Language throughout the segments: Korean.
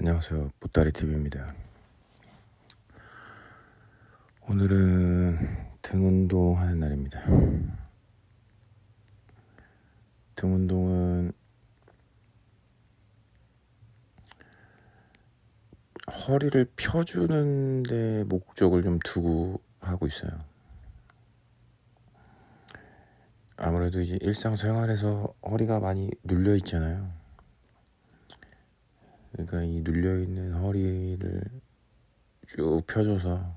안녕하세요. 보따리TV입니다. 오늘은 등 운동하는 날입니다. 등 운동은 허리를 펴주는 데 목적을 좀 두고 하고 있어요. 아무래도 이제 일상생활에서 허리가 많이 눌려 있잖아요. 그러니까 이 눌려 있는 허리를 쭉 펴줘서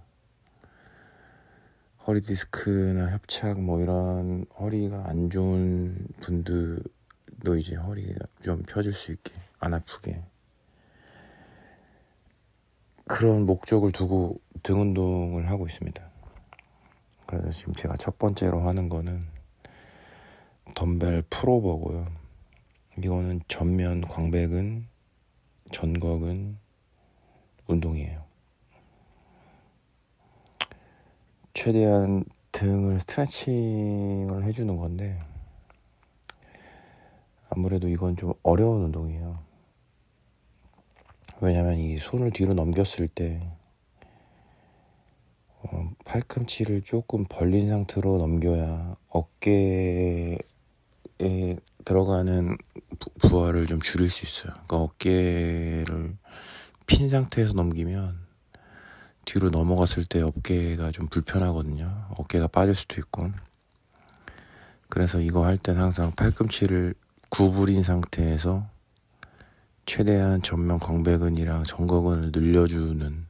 허리 디스크나 협착 이런 허리가 안 좋은 분들도 이제 허리가 좀 펴질 수 있게, 안 아프게, 그런 목적을 두고 등 운동을 하고 있습니다. 그래서 지금 제가 첫 번째로 하는 거는 덤벨 풀오버고요. 이거는 전면 광배근, 전거근 운동이에요. 최대한 등을 스트레칭을 해주는 건데 아무래도 이건 좀 어려운 운동이에요. 왜냐면 이 손을 뒤로 넘겼을 때 팔꿈치를 조금 벌린 상태로 넘겨야 어깨에 들어가는 부하를 좀 줄일 수 있어요. 그러니까 어깨를 핀 상태에서 넘기면 뒤로 넘어갔을 때 어깨가 좀 불편하거든요. 어깨가 빠질 수도 있고. 그래서 이거 할 땐 항상 팔꿈치를 구부린 상태에서 최대한 전면 광배근이랑 전거근을 늘려주는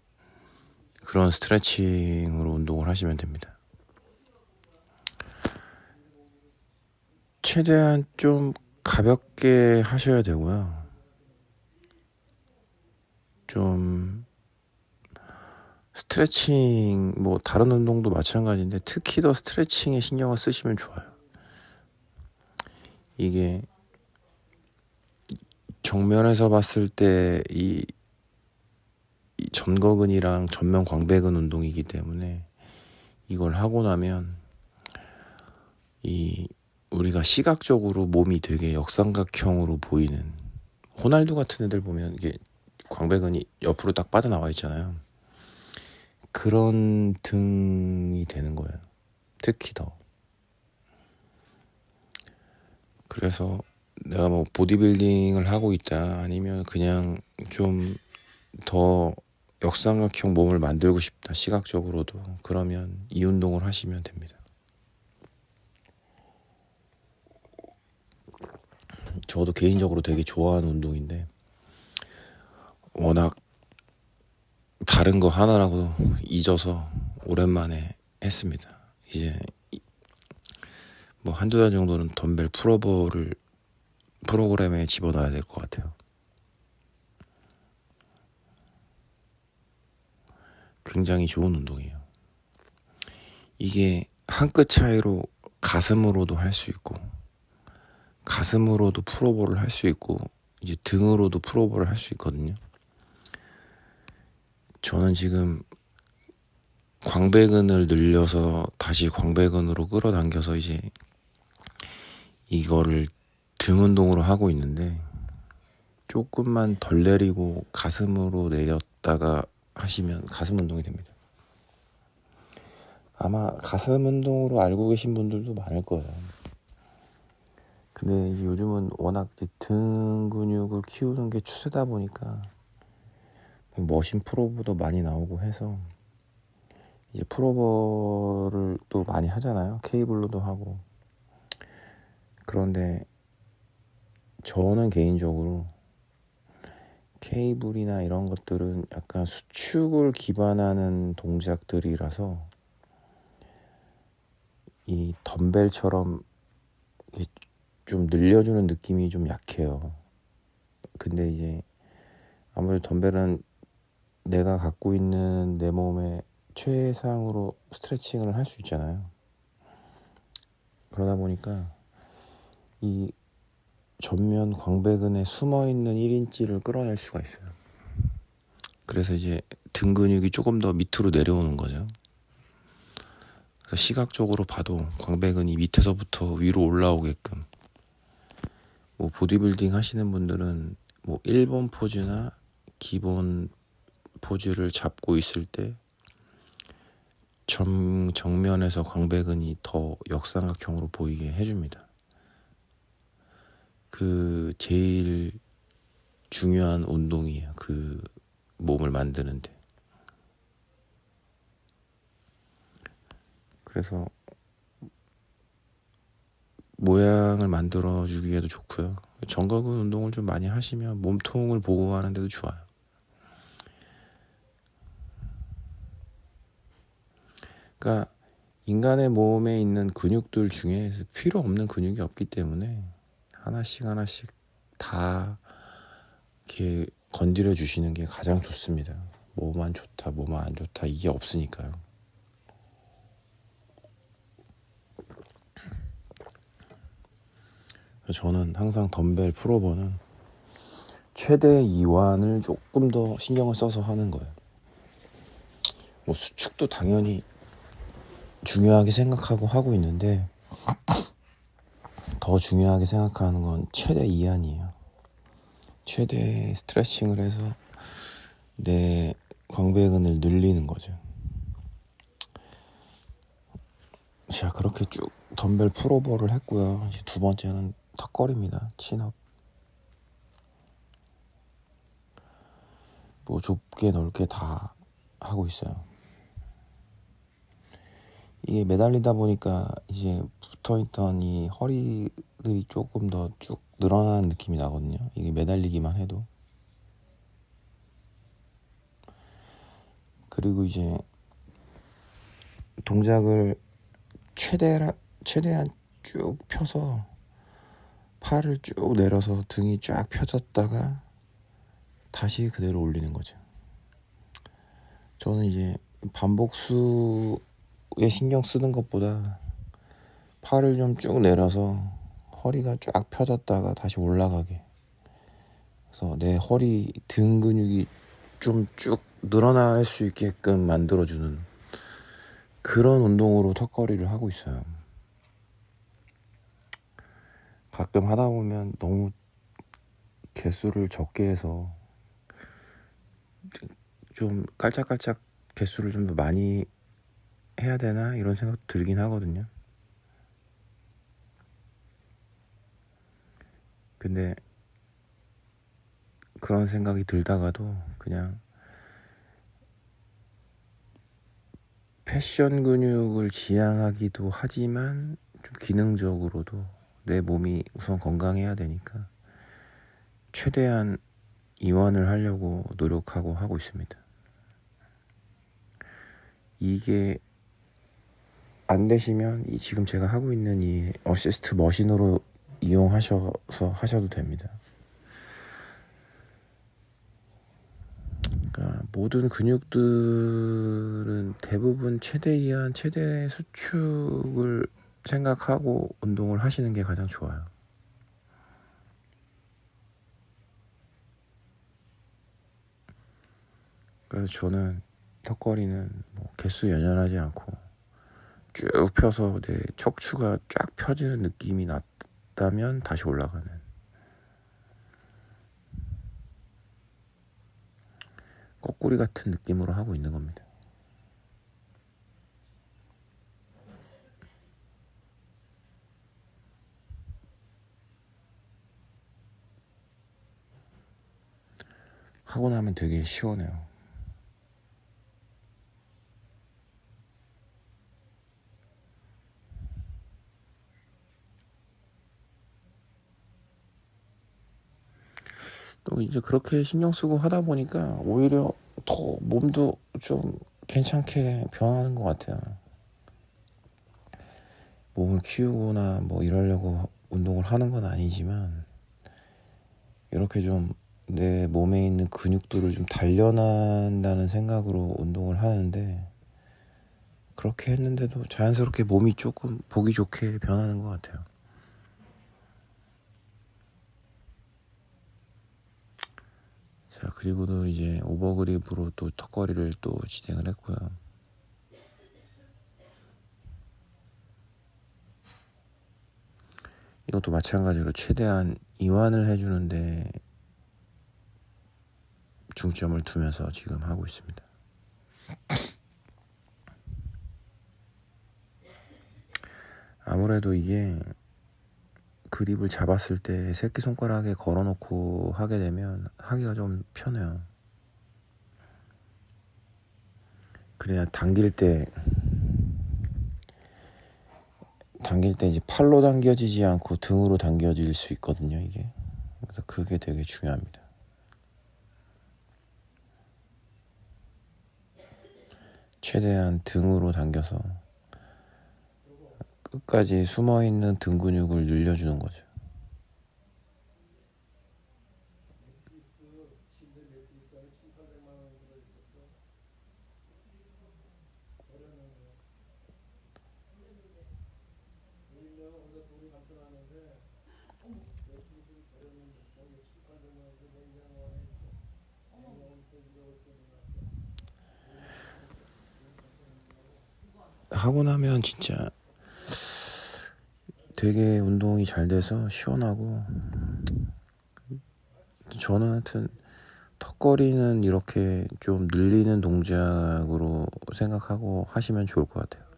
그런 스트레칭으로 운동을 하시면 됩니다. 최대한 좀 가볍게 하셔야 되고요. 좀 스트레칭, 다른 운동도 마찬가지인데 특히 더 스트레칭에 신경을 쓰시면 좋아요. 이게 정면에서 봤을 때 이 전거근이랑 전면 광배근 운동이기 때문에 이걸 하고 나면 우리가 시각적으로 몸이 되게 역삼각형으로 보이는, 호날두 같은 애들 보면 이게 광배근이 옆으로 딱 빠져나와 있잖아요. 그런 등이 되는 거예요. 특히 더. 그래서 내가 보디빌딩을 하고 있다, 아니면 그냥 좀 더 역삼각형 몸을 만들고 싶다, 시각적으로도, 그러면 이 운동을 하시면 됩니다. 저도 개인적으로 되게 좋아하는 운동인데 워낙 다른 거 하느라고 잊어서 오랜만에 했습니다. 이제 한두 달 정도는 덤벨 풀오버를 프로그램에 집어넣어야 될 것 같아요. 굉장히 좋은 운동이에요. 이게 한 끗 차이로 가슴으로도 할 수 있고, 가슴으로도 풀오버를 할 수 있고, 이제 등으로도 풀오버를 할 수 있거든요. 저는 지금 광배근을 늘려서 다시 광배근으로 끌어당겨서 이제 이거를 등 운동으로 하고 있는데, 조금만 덜 내리고 가슴으로 내렸다가 하시면 가슴 운동이 됩니다. 아마 가슴 운동으로 알고 계신 분들도 많을 거예요. 근데 요즘은 워낙 등 근육을 키우는 게 추세다 보니까 머신 풀오버도 많이 나오고 해서 이제 풀오버를 또 많이 하잖아요. 케이블로도 하고. 그런데 저는 개인적으로 케이블이나 이런 것들은 약간 수축을 기반하는 동작들이라서 이 덤벨처럼 좀 늘려주는 느낌이 좀 약해요. 근데 이제 아무래도 덤벨은 내가 갖고 있는 내 몸에 최상으로 스트레칭을 할 수 있잖아요. 그러다 보니까 이 전면 광배근에 숨어있는 1인치를 끌어낼 수가 있어요. 그래서 이제 등 근육이 조금 더 밑으로 내려오는 거죠. 그래서 시각적으로 봐도 광배근이 밑에서부터 위로 올라오게끔, 보디빌딩 하시는 분들은 1번 포즈나 기본 포즈를 잡고 있을 때 정면에서 광배근이 더 역삼각형으로 보이게 해줍니다. 그 제일 중요한 운동이에요. 그 몸을 만드는데. 그래서 모양을 만들어주기에도 좋고요. 정각근 운동을 좀 많이 하시면 몸통을 보호하는 데도 좋아요. 그러니까 인간의 몸에 있는 근육들 중에 필요 없는 근육이 없기 때문에 하나씩 다 이렇게 건드려 주시는 게 가장 좋습니다. 뭐만 좋다, 뭐만 안 좋다 이게 없으니까요. 저는 항상 덤벨 풀오버는 최대 이완을 조금 더 신경을 써서 하는 거예요. 뭐 수축도 당연히 중요하게 생각하고 하고 있는데 더 중요하게 생각하는 건 최대 이완이에요. 최대 스트레칭을 해서 내 광배근을 늘리는 거죠. 자, 그렇게 쭉 덤벨 풀오버를 했고요. 이제 두 번째는 턱걸이입니다. 친업. 뭐 좁게 넓게 다 하고 있어요. 이게 매달리다 보니까 이제 붙어있던 이 허리들이 조금 더 쭉 늘어나는 느낌이 나거든요. 이게 매달리기만 해도. 그리고 이제 동작을 최대한 쭉 펴서 팔을 쭉 내려서 등이 쫙 펴졌다가 다시 그대로 올리는 거죠. 저는 이제 반복수에 신경 쓰는 것보다 팔을 좀 쭉 내려서 허리가 쫙 펴졌다가 다시 올라가게, 그래서 내 허리 등 근육이 좀 쭉 늘어날 수 있게끔 만들어주는 그런 운동으로 턱걸이를 하고 있어요. 가끔 하다 보면 너무 개수를 적게 해서 좀 깔짝깔짝 개수를 좀 더 많이 해야 되나 이런 생각도 들긴 하거든요. 근데 그런 생각이 들다가도 그냥 패션 근육을 지향하기도 하지만 좀 기능적으로도 내 몸이 우선 건강해야 되니까 최대한 이완을 하려고 노력하고 하고 있습니다. 이게 안 되시면 지금 제가 하고 있는 이 어시스트 머신으로 이용하셔서 하셔도 됩니다. 그러니까 모든 근육들은 대부분 최대 이완, 최대 수축을 생각하고 운동을 하시는 게 가장 좋아요. 그래서 저는 턱걸이는 뭐 개수 연연하지 않고 쭉 펴서 내 척추가 쫙 펴지는 느낌이 났다면 다시 올라가는, 거꾸리 같은 느낌으로 하고 있는 겁니다. 하고 나면 되게 시원해요. 또 이제 그렇게 신경 쓰고 하다 보니까 오히려 더 몸도 좀 괜찮게 변하는 것 같아요. 몸을 키우거나 뭐 이러려고 운동을 하는 건 아니지만 이렇게 좀 내 몸에 있는 근육들을 좀 단련한다는 생각으로 운동을 하는데, 그렇게 했는데도 자연스럽게 몸이 조금 보기 좋게 변하는 것 같아요. 자, 그리고도 이제 오버그립으로 또 턱걸이를 또 진행을 했고요. 이것도 마찬가지로 최대한 이완을 해주는데 중점을 두면서 지금 하고 있습니다. 아무래도 이게 그립을 잡았을 때 새끼손가락에 걸어놓고 하게 되면 하기가 좀 편해요. 그래야 당길 때 이제 팔로 당겨지지 않고 등으로 당겨질 수 있거든요, 이게. 그래서 그게 되게 중요합니다. 최대한 등으로 당겨서 끝까지 숨어있는 등 근육을 늘려주는 거죠. 하고 나면 진짜 되게 운동이 잘 돼서 시원하고, 저는 하여튼 턱걸이는 이렇게 좀 늘리는 동작으로 생각하고 하시면 좋을 것 같아요.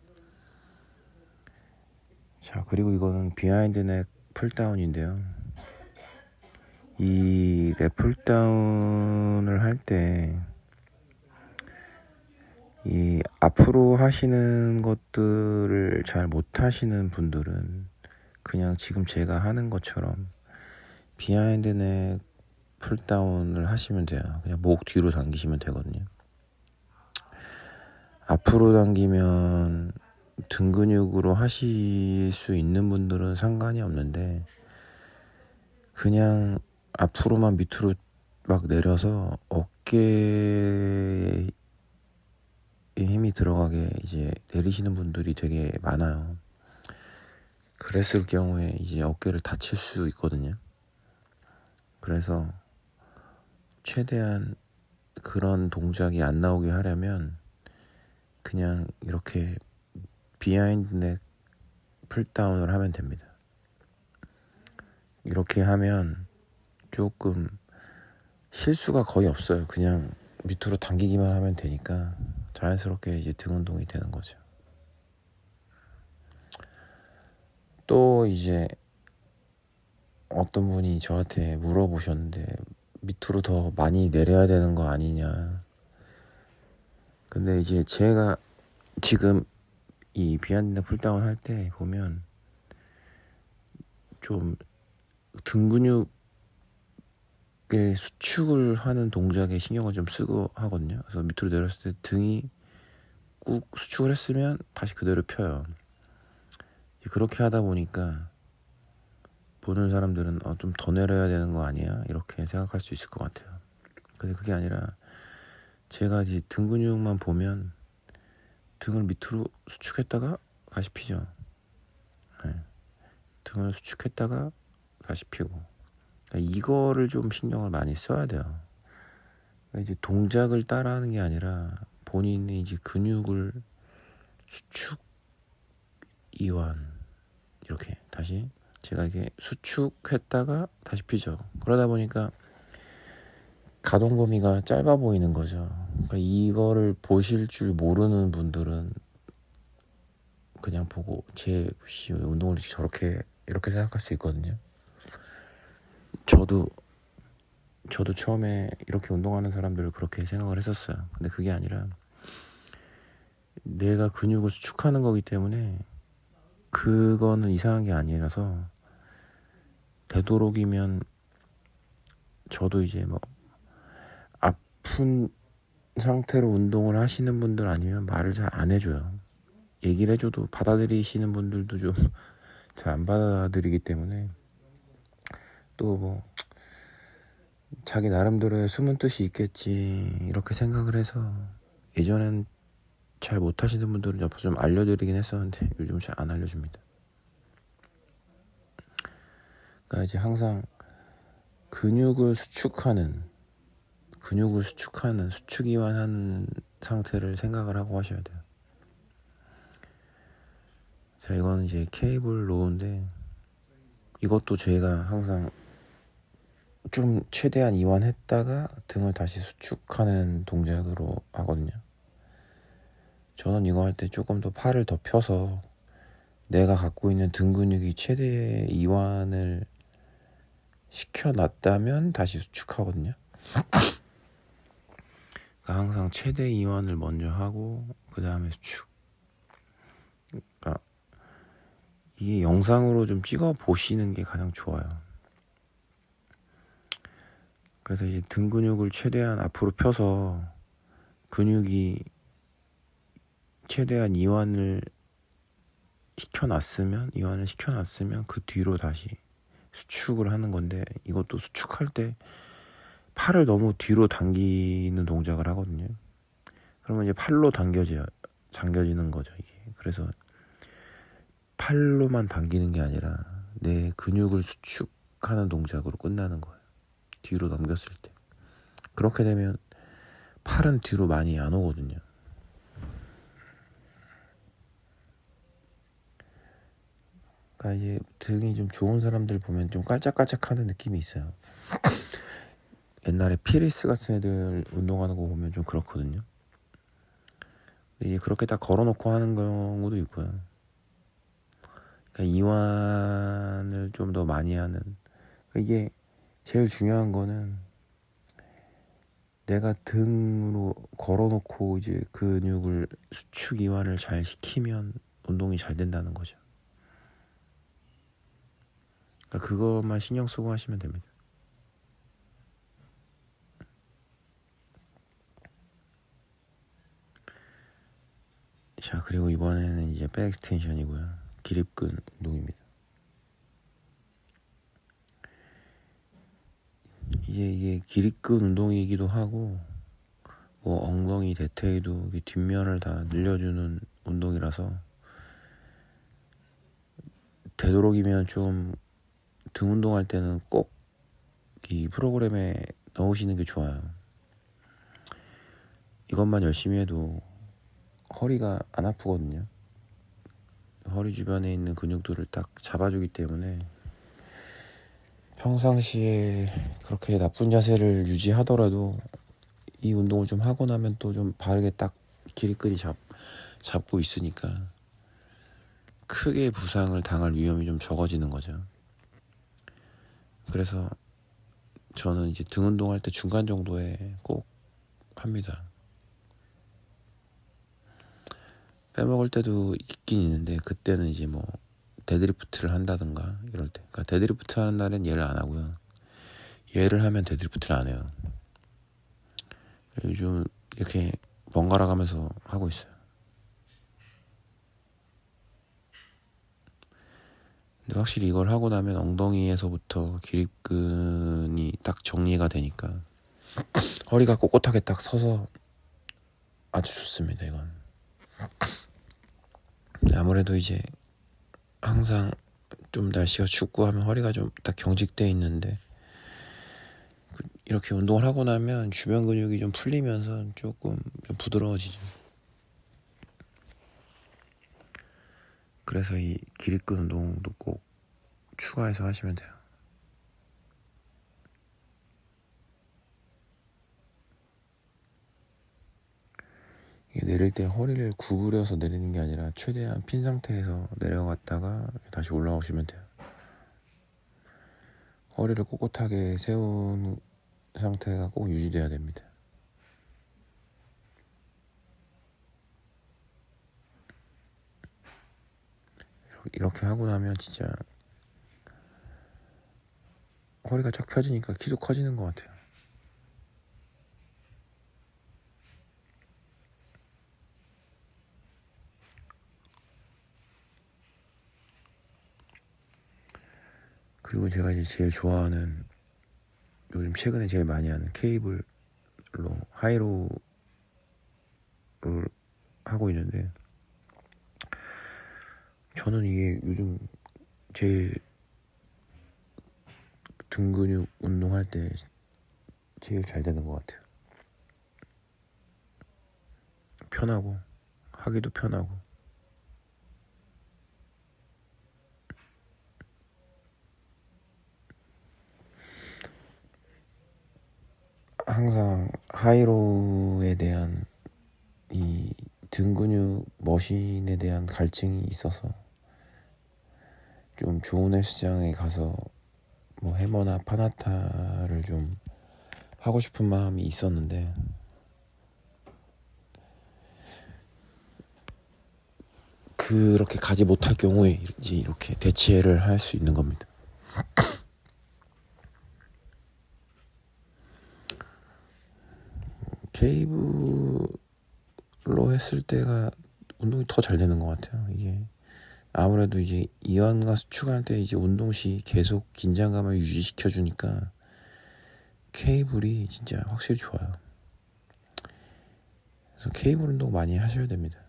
자, 그리고 이거는 비하인드 넥 풀다운인데요. 이 랩 풀다운을 할 때 이 앞으로 하시는 것들을 잘 못하시는 분들은 그냥 지금 제가 하는 것처럼 비하인드 넥 풀다운을 하시면 돼요. 그냥 목 뒤로 당기시면 되거든요. 앞으로 당기면 등 근육으로 하실 수 있는 분들은 상관이 없는데, 그냥 앞으로만 밑으로 막 내려서 어깨에 힘이 들어가게 이제 내리시는 분들이 되게 많아요. 그랬을 경우에 이제 어깨를 다칠 수 있거든요. 그래서 최대한 그런 동작이 안 나오게 하려면 그냥 이렇게 비하인드 넥 풀다운을 하면 됩니다. 이렇게 하면 조금 실수가 거의 없어요. 그냥 밑으로 당기기만 하면 되니까 자연스럽게 이제 등 운동이 되는 거죠. 또 이제 어떤 분이 저한테 물어보셨는데 밑으로 더 많이 내려야 되는 거 아니냐. 근데 이제 제가 지금 이 비하인드 풀다운 할 때 보면 좀 등 근육의 수축을 하는 동작에 신경을 좀 쓰고 하거든요. 그래서 밑으로 내렸을 때 등이 꾹 수축을 했으면 다시 그대로 펴요. 그렇게 하다 보니까 보는 사람들은 좀 더 내려야 되는 거 아니야? 이렇게 생각할 수 있을 것 같아요. 근데 그게 아니라 제가 이제 등 근육만 보면 등을 밑으로 수축했다가 다시 피죠. 네. 등을 수축했다가 다시 피고. 그러니까 이거를 좀 신경을 많이 써야 돼요. 그러니까 이제 동작을 따라하는 게 아니라 본인의 이제 근육을 수축, 이완 이렇게 다시 제가 이게 수축했다가 다시 피죠. 그러다 보니까 가동 범위가 짧아 보이는 거죠. 그러니까 이거를 보실 줄 모르는 분들은 그냥 보고 제 운동을 저렇게 이렇게 생각할 수 있거든요. 저도 처음에 이렇게 운동하는 사람들을 그렇게 생각을 했었어요. 근데 그게 아니라 내가 근육을 수축하는 거기 때문에 그거는 이상한 게 아니라서, 되도록이면 저도 이제 뭐 아픈 상태로 운동을 하시는 분들 아니면 말을 잘 안 해줘요. 얘기를 해줘도 받아들이시는 분들도 좀 잘 안 받아들이기 때문에, 또 뭐 자기 나름대로의 숨은 뜻이 있겠지 이렇게 생각을 해서 예전엔 잘 못하시는 분들은 옆에서 좀 알려드리긴 했었는데 요즘은 잘 안 알려줍니다. 그러니까 이제 항상 근육을 수축하는 수축 이완하는 상태를 생각을 하고 하셔야 돼요. 자, 이거는 이제 케이블 로우인데 이것도 제가 항상 좀 최대한 이완했다가 등을 다시 수축하는 동작으로 하거든요. 저는 이거 할 때 조금 더 팔을 더 펴서 내가 갖고 있는 등 근육이 최대 이완을 시켜놨다면 다시 수축하거든요. 그러니까 항상 최대 이완을 먼저 하고 그 다음에 수축. 그러니까 이게 영상으로 좀 찍어 보시는 게 가장 좋아요. 그래서 이제 등 근육을 최대한 앞으로 펴서 근육이 최대한 이완을 시켜놨으면 그 뒤로 다시 수축을 하는 건데, 이것도 수축할 때 팔을 너무 뒤로 당기는 동작을 하거든요. 그러면 이제 팔로 당겨지는 거죠, 이게. 그래서 팔로만 당기는 게 아니라 내 근육을 수축하는 동작으로 끝나는 거예요. 뒤로 넘겼을 때. 그렇게 되면 팔은 뒤로 많이 안 오거든요. 그러니까 이제 등이 좀 좋은 사람들 보면 좀 깔짝깔짝하는 느낌이 있어요. 옛날에 피리스 같은 애들 운동하는 거 보면 좀 그렇거든요. 근데 이제 그렇게 딱 걸어놓고 하는 경우도 있고요. 그러니까 이완을 좀 더 많이 하는. 그러니까 이게 제일 중요한 거는 내가 등으로 걸어놓고 이제 근육을 수축 이완을 잘 시키면 운동이 잘 된다는 거죠. 그러니까 그것만 신경 쓰고 하시면 됩니다. 자, 그리고 이번에는 이제 백 익스텐션이고요. 기립근 운동입니다. 이게 기립근 운동이기도 하고, 뭐 엉덩이 대퇴에도 뒷면을 다 늘려주는 운동이라서 되도록이면 좀 등 운동할 때는 꼭 이 프로그램에 넣으시는 게 좋아요. 이것만 열심히 해도 허리가 안 아프거든요. 허리 주변에 있는 근육들을 딱 잡아주기 때문에 평상시에 그렇게 나쁜 자세를 유지하더라도 이 운동을 좀 하고 나면 또 좀 바르게 딱 기립근이 잡고 있으니까 크게 부상을 당할 위험이 좀 적어지는 거죠. 그래서 저는 이제 등 운동할 때 중간 정도에 꼭 합니다. 빼먹을 때도 있긴 있는데, 그때는 이제 뭐 데드리프트를 한다든가 이럴 때. 그러니까 데드리프트 하는 날엔 얘를 안 하고요. 얘를 하면 데드리프트를 안 해요. 요즘 이렇게 번갈아 가면서 하고 있어요. 근데 확실히 이걸 하고 나면 엉덩이에서부터 기립근이 딱 정리가 되니까 허리가 꼿꼿하게 딱 서서 아주 좋습니다, 이건. 아무래도 이제 항상 좀 날씨가 춥고 하면 허리가 좀 딱 경직돼 있는데, 이렇게 운동을 하고 나면 주변 근육이 좀 풀리면서 조금 좀 부드러워지죠. 그래서 이 기립근 운동도 꼭 추가해서 하시면 돼요. 이게 내릴 때 허리를 구부려서 내리는 게 아니라 최대한 핀 상태에서 내려갔다가 다시 올라오시면 돼요. 허리를 꼿꼿하게 세운 상태가 꼭 유지돼야 됩니다. 이렇게 하고 나면 진짜 허리가 쫙 펴지니까 키도 커지는 것 같아요. 그리고 제가 이제 제일 좋아하는, 요즘 최근에 제일 많이 하는 케이블로 하이로우를 하고 있는데, 저는 이게 요즘 제일 등 근육 운동할 때 제일 잘 되는 것 같아요. 편하고 하기도 편하고. 항상 하이로우에 대한 이 등 근육 머신에 대한 갈증이 있어서 좀 좋은 헬스장에 가서 뭐 해머나 파나타를 좀 하고 싶은 마음이 있었는데 그렇게 가지 못할 경우에 이제 이렇게 대체를 할 수 있는 겁니다. 케이블로 했을 때가 운동이 더 잘 되는 것 같아요. 이게 아무래도 이제 이완과 수축할 때 이제 운동 시 계속 긴장감을 유지시켜 주니까 케이블이 진짜 확실히 좋아요. 그래서 케이블 운동 많이 하셔야 됩니다.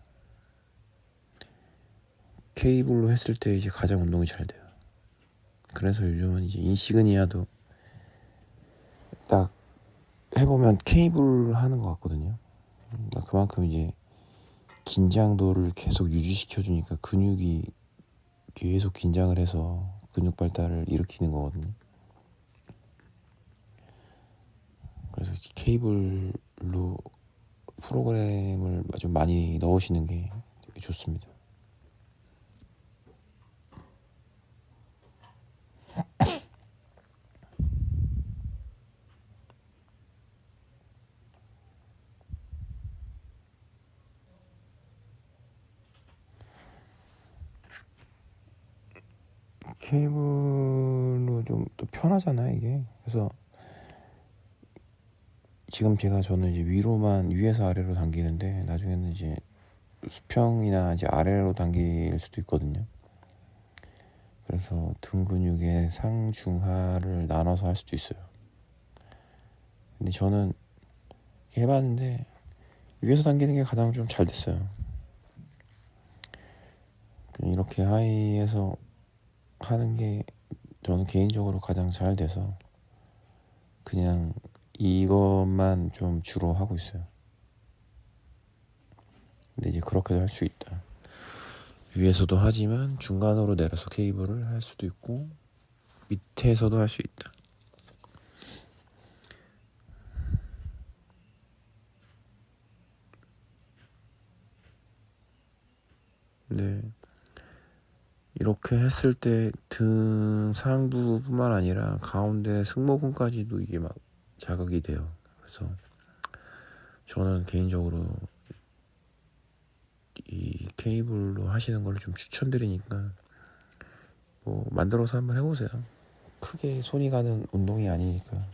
케이블로 했을 때 이제 가장 운동이 잘 돼요. 그래서 요즘은 이제 인시그니아도 딱 해보면 케이블 하는 것 같거든요. 그만큼 이제 긴장도를 계속 유지시켜 주니까 근육이 계속 긴장을 해서 근육 발달을 일으키는 거거든요. 그래서 케이블로 프로그램을 좀 많이 넣으시는 게 되게 좋습니다. 케이블로 좀 또 편하잖아요, 이게. 그래서 지금 저는 이제 위에서 아래로 당기는데 나중에는 이제 수평이나 이제 아래로 당길 수도 있거든요. 그래서 등 근육의 상중하를 나눠서 할 수도 있어요. 근데 저는 해봤는데 위에서 당기는 게 가장 좀 잘 됐어요. 이렇게 하이에서 하는 게 저는 개인적으로 가장 잘 돼서 그냥 이것만 좀 주로 하고 있어요. 근데 이제 그렇게도 할 수 있다. 위에서도 하지만 중간으로 내려서 케이블을 할 수도 있고 밑에서도 할 수 있다. 네. 이렇게 했을 때 등 상부뿐만 아니라 가운데 승모근까지도 이게 막 자극이 돼요. 그래서 저는 개인적으로 이 케이블로 하시는 걸 좀 추천드리니까 뭐 만들어서 한번 해보세요. 크게 손이 가는 운동이 아니니까.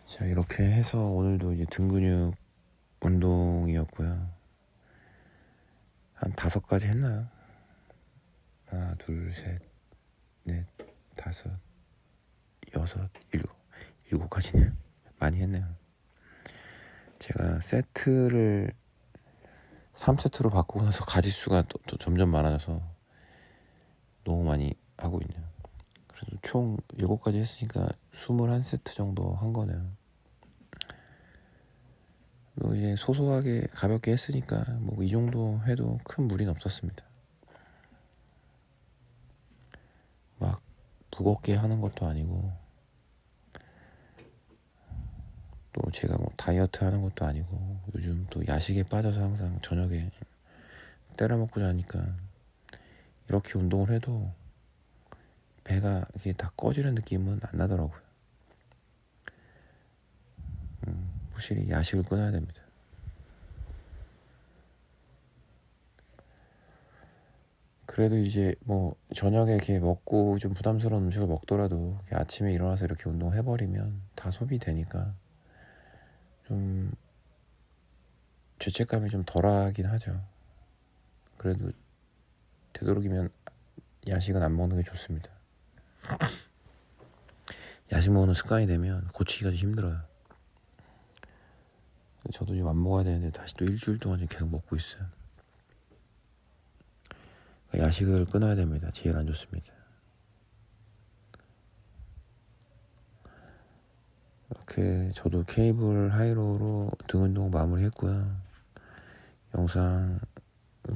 자, 이렇게 해서 오늘도 이제 등 근육 운동이었고요. 한 5가지 했나요? 하나, 둘, 셋, 넷, 5, 6, 7가지네요. 많이 했네요. 제가 세트를 3세트로 바꾸고 나서 가지수가 또 점점 많아져서 너무 많이 하고 있네요. 그래도 총 7가지 했으니까 21세트 정도 한 거네요. 뭐 이제 소소하게 가볍게 했으니까 뭐 이 정도 해도 큰 무리는 없었습니다. 막 무겁게 하는 것도 아니고 또 제가 뭐 다이어트 하는 것도 아니고 요즘 또 야식에 빠져서 항상 저녁에 때려 먹고 자니까 이렇게 운동을 해도 배가 이게 다 꺼지는 느낌은 안 나더라고요. 확실히 야식을 끊어야 됩니다. 그래도 이제 뭐 저녁에 이렇게 먹고 좀 부담스러운 음식을 먹더라도 아침에 일어나서 이렇게 운동해버리면 다 소비되니까 좀 죄책감이 좀 덜하긴 하죠. 그래도 되도록이면 야식은 안 먹는 게 좋습니다. 야식 먹는 습관이 되면 고치기가 좀 힘들어요. 저도 좀 안 먹어야 되는데 다시 또 일주일 동안 좀 계속 먹고 있어요. 야식을 끊어야 됩니다. 제일 안 좋습니다. 이렇게 저도 케이블 하이로우로 등 운동 마무리했고요. 영상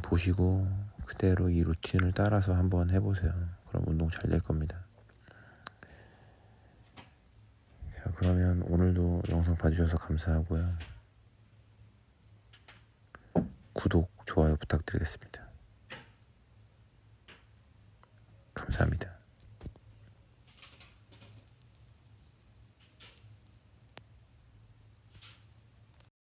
보시고 그대로 이 루틴을 따라서 한번 해보세요. 그럼 운동 잘 될 겁니다. 자, 그러면 오늘도 영상 봐주셔서 감사하고요. 구독, 좋아요 부탁드리겠습니다.